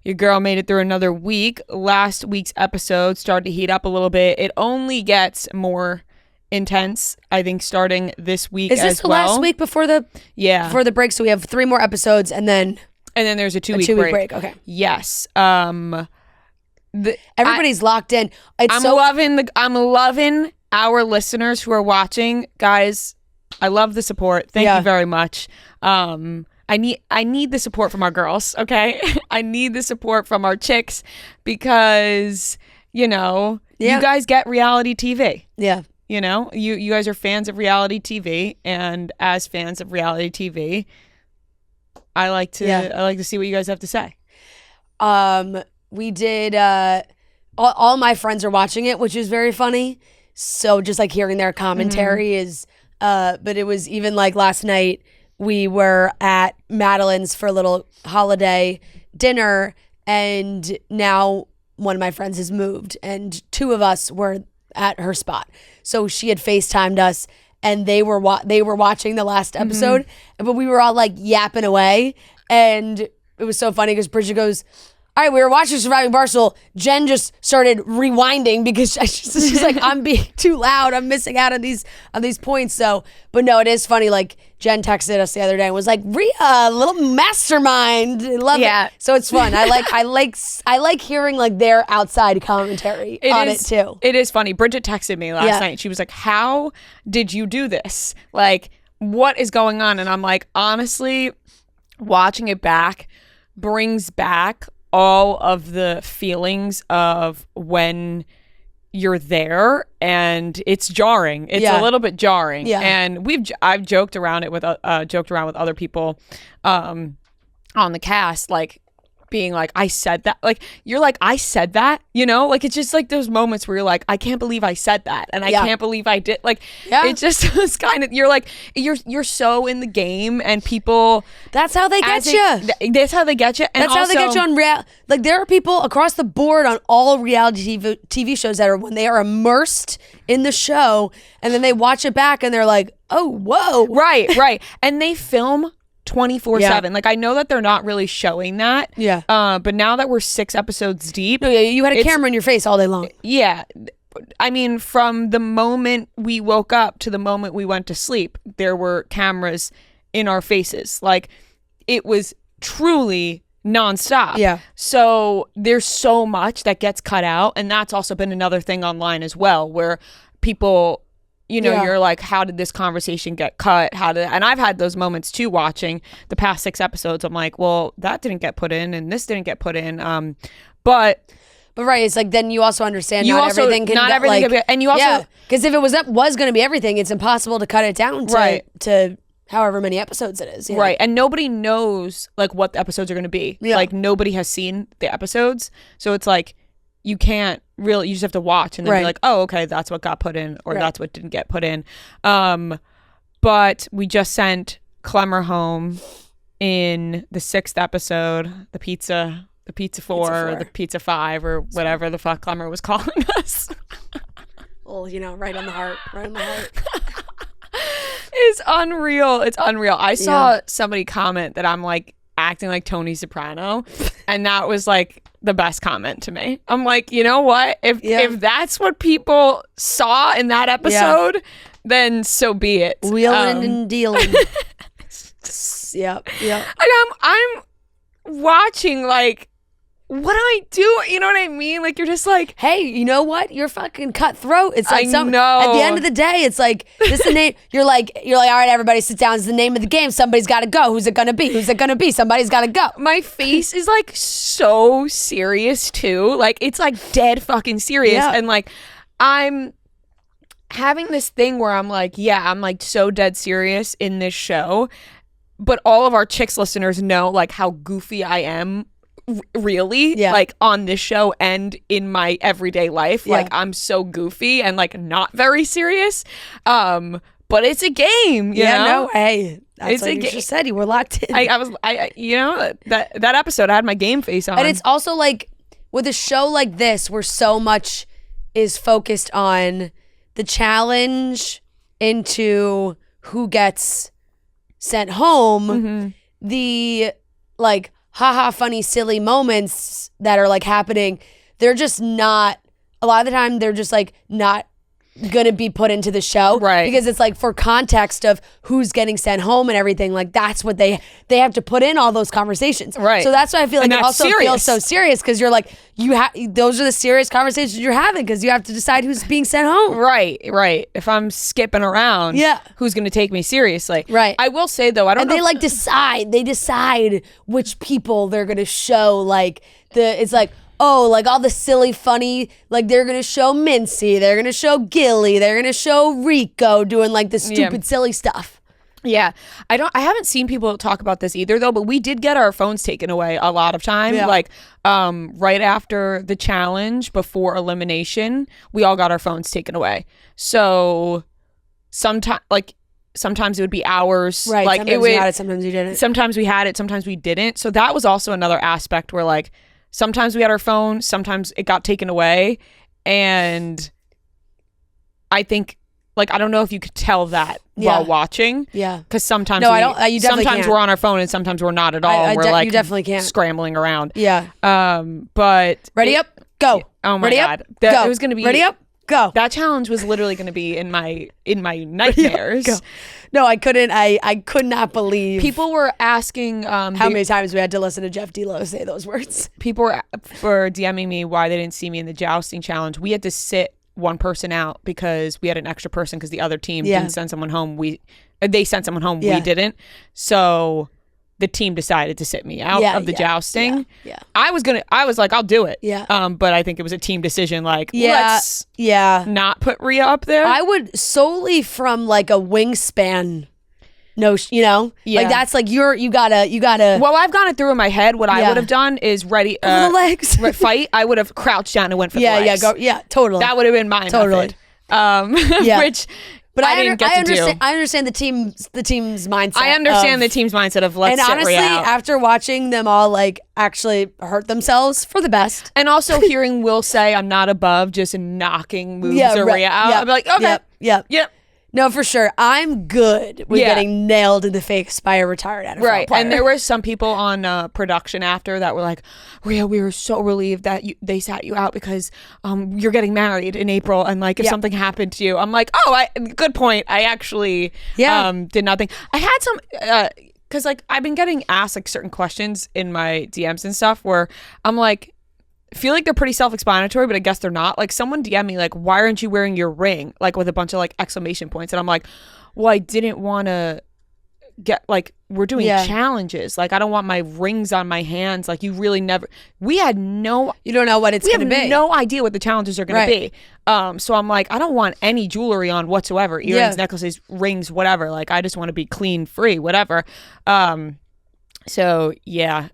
Your girl made it through another week. Last week's episode started to heat up a little bit. It only gets more intense, I think, starting this week. Is this the last week before the break? So we have 3 more episodes, and then there's a 2-week break. Okay. Yes. Everybody's locked in. I'm loving our listeners who are watching, guys. I love the support. Thank you very much. I need the support from our girls, okay? I need the support from our chicks because, you guys get reality TV. Yeah. You guys are fans of reality TV, and as fans of reality TV, I like to see what you guys have to say. We did all my friends are watching it, which is very funny. So just like hearing their commentary is but it was even like last night we were at Madeline's for a little holiday dinner, and now one of my friends has moved, and 2 of us were at her spot. So she had FaceTimed us, and they were watching the last episode, but we were all like yapping away, and it was so funny because Bridget goes, all right, we were watching Surviving Barstool. Jen just started rewinding because she's like, I'm being too loud. I'm missing out on these points. So, but no, it is funny. Like Jen texted us the other day and was like, Rhea, little mastermind. Love it. So it's fun. I like hearing like their outside commentary on it too. It is funny. Bridget texted me last night. She was like, how did you do this? Like, what is going on? And I'm like, honestly, watching it back brings back all of the feelings of when you're there, and it's jarring. It's a little bit jarring. Yeah. And I've joked around with other people on the cast, like being like, I said that. Like, you're like, I said that, like it's just like those moments where you're like, I can't believe I said that, and I can't believe I did. Like, it just was kind of, you're like, you're so in the game, and people, that's how they get you. That's how they get you. And that's how they get you on like there are people across the board on all reality TV shows that are, when they are immersed in the show and then they watch it back and they're like, oh, whoa. Right. And they film 24/7. Like, I know that they're not really showing that. Yeah. But now that we're 6 episodes deep. No, you had a camera in your face all day long. Yeah. I mean, from the moment we woke up to the moment we went to sleep, there were cameras in our faces. Like, it was truly nonstop. Yeah. So there's so much that gets cut out. And that's also been another thing online as well, where people, you're like, how did this conversation get cut? And I've had those moments too, watching the past 6 episodes. I'm like, well, that didn't get put in and this didn't get put in. But right, it's like, then you also understand everything can be, and you also, because if it was going to be everything, it's impossible to cut it down to however many episodes it is. Right. And nobody knows like what the episodes are going to be. Yeah. Like, nobody has seen the episodes. So it's like, you can't really, you just have to watch and then be like, oh, okay, that's what got put in, or that's what didn't get put in. But we just sent Clemmer home in the 6th episode, the pizza 4 or the pizza 5 or whatever the fuck Clemmer was calling us. Well, right on the heart. It's unreal. I saw somebody comment that I'm like acting like Tony Soprano, and that was like the best comment to me. I'm like, you know what? If that's what people saw in that episode, then so be it. Wheeling and dealing. Yep. And I'm watching like, what do I do? You know what I mean? Like, you're just like, hey, you know what? You're fucking cutthroat. It's like, I know. At the end of the day, it's like, this is the name. You're like, all right, everybody sit down. It's the name of the game. Somebody's got to go. Who's it going to be? Somebody's got to go. My face is like so serious too. Like, it's like dead fucking serious. Yeah. And like, I'm having this thing where I'm like, I'm like so dead serious in this show. But all of our chicks listeners know like how goofy I am. Really, like on this show and in my everyday life, like I'm so goofy and like not very serious, but it's a game, you know? No, hey, that's what you just said. You were locked in. That episode, I had my game face on. And it's also like with a show like this where so much is focused on the challenge into who gets sent home, the like haha funny silly moments that are like happening, they're just not, a lot of the time they're just like not gonna be put into the show, right? Because it's like for context of who's getting sent home and everything, like that's what they have to put in all those conversations, right? So that's why I feel like it also serious. feels so serious, because you're like, those are the serious conversations you're having, because you have to decide who's being sent home, right? If I'm skipping around, who's gonna take me seriously, right? I will say though, I don't know, they like decide which people they're gonna show, like it's like, oh, like all the silly, funny, like they're going to show Mincy, they're going to show Gilly, they're going to show Rico doing like the stupid, silly stuff. Yeah. I haven't seen people talk about this either though, but we did get our phones taken away a lot of time. Yeah. Like right after the challenge, before elimination, we all got our phones taken away. So sometimes it would be hours. Right. Like sometimes you had it, sometimes you didn't. Sometimes we had it, sometimes we didn't. So that was also another aspect where like, sometimes we had our phone, sometimes it got taken away. And I think, like, I don't know if you could tell that while watching. Yeah. Because sometimes sometimes we're on our phone and sometimes we're not at all. And we're like, you definitely can't. Scrambling around. Yeah. But ready up, go. Oh my ready God. Up, go. It was going to be. Ready up, go. That challenge was literally going to be in my nightmares. Go. No, I couldn't. I could not believe. People were asking how many times we had to listen to Jeff D'Lo say those words. People were DMing me why they didn't see me in the jousting challenge. We had to sit one person out because we had an extra person because the other team didn't send someone home. They sent someone home. We didn't. So the team decided to sit me out of the jousting. Yeah. I was like, I'll do it. Yeah. But I think it was a team decision. Like, let's not put Rhea up there. I would solely from like a wingspan. No, like that's like you gotta. Well, I've gone it through in my head. What I would have done is ready for the legs. Fight. I would have crouched down and went for the legs. Totally. That would have been my method. Which. But I didn't get to do. I understand the team's mindset. I understand the team's mindset of let's sit honestly, Rhea out. After watching them all like actually hurt themselves for the best, and also hearing Will say, "I'm not above just knocking moves or Rhea out," I'd be like, "Okay, yep." No, for sure. I'm good with getting nailed in the face by a retired NFL player. And there were some people on production after that were like, Rhea, we were so relieved that they sat you out because you're getting married in April, and like if something happened to you. I'm like, good point. I actually did nothing. I had some because like I've been getting asked like certain questions in my DMs and stuff where I'm like, feel like they're pretty self-explanatory, but I guess they're not. Like someone DM me like, why aren't you wearing your ring? Like with a bunch of like exclamation points. And I'm like, well, I didn't want to get like, we're doing challenges. Like I don't want my rings on my hands. Like you don't know what it's going to be. We have no idea what the challenges are going to be. So I'm like, I don't want any jewelry on whatsoever. Earrings, necklaces, rings, whatever. Like I just want to be clean, free, whatever. So yeah,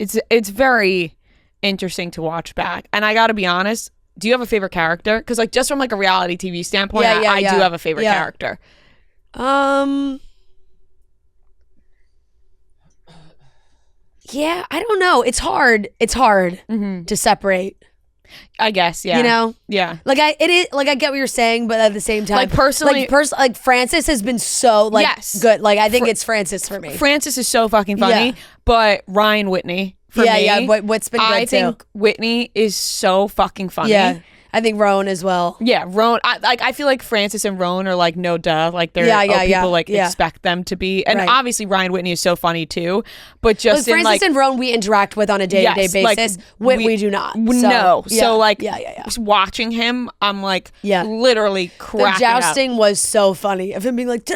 it's very interesting to watch back. And I gotta be honest, do you have a favorite character? Because like just from like a reality TV standpoint, I do have a favorite character. Yeah, I don't know. It's hard to separate. I guess, yeah. You know? Yeah. Like I get what you're saying, but at the same time, like personally, like Francis has been so like good. Like I think it's Francis for me. Francis is so fucking funny, but Ryan Whitney for me. Yeah, what's been good I think Whitney is so fucking funny. Yeah. I think Rowan as well. Yeah, Rowan. I feel like Francis and Rowan are like no duh. Like they're people like expect them to be. And obviously Ryan Whitney is so funny too. But just Francis like and Rowan we interact with on a day-to-day basis. Like, we do not. So like watching him, I'm like literally cracking The jousting was so funny of him being like,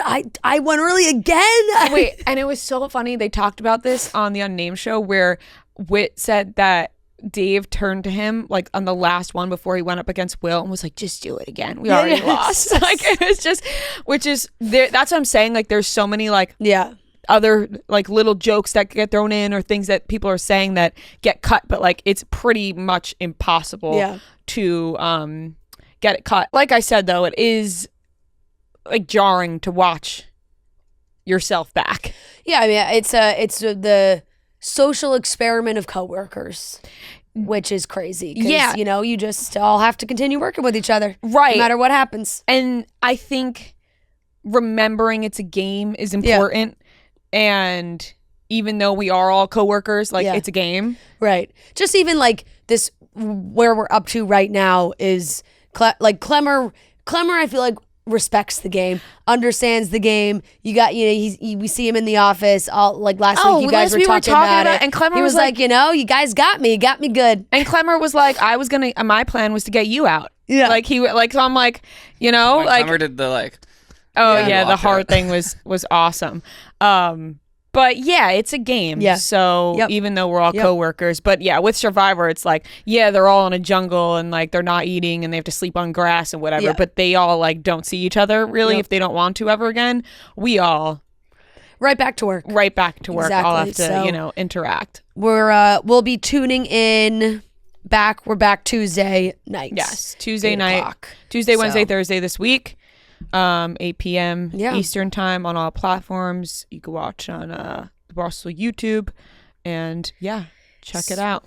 I won early again. Wait, and it was so funny. They talked about this on the Unnamed show where Whit said that Dave turned to him like on the last one before he went up against Will and was like, just do it again. We already lost. Like it was just, that's what I'm saying. Like there's so many like other like little jokes that get thrown in or things that people are saying that get cut, but like it's pretty much impossible to get it cut. Like I said though, it is like jarring to watch yourself back. Yeah, I mean it's the social experiment of coworkers, which is crazy. Yeah, you just all have to continue working with each other, right? No matter what happens. And I think remembering it's a game is important. And even though we are all coworkers, like it's a game. Right. Just even like this, where we're up to right now is like Clemmer, I feel like respects the game, understands the game. You got, we see him in the office all like last week. You guys were talking about it, and Clemmer was like, you guys got me good. And Clemmer was like, my plan was to get you out. Yeah. Like so I'm like, like Clemmer did the like. Oh yeah, the heart thing was awesome. But yeah, it's a game. Yeah. So even though we're all coworkers, but yeah, with Survivor, it's like, they're all in a jungle and like they're not eating and they have to sleep on grass and whatever, but they all like don't see each other really if they don't want to ever again. We all right back to work. Exactly. All have to, interact. We'll be tuning in back. We're back Tuesday night. Yes. Tuesday night. Tuesday, Wednesday, Thursday this week. 8 p.m. Eastern time on all platforms. You can watch on the Barstool YouTube, and check it out.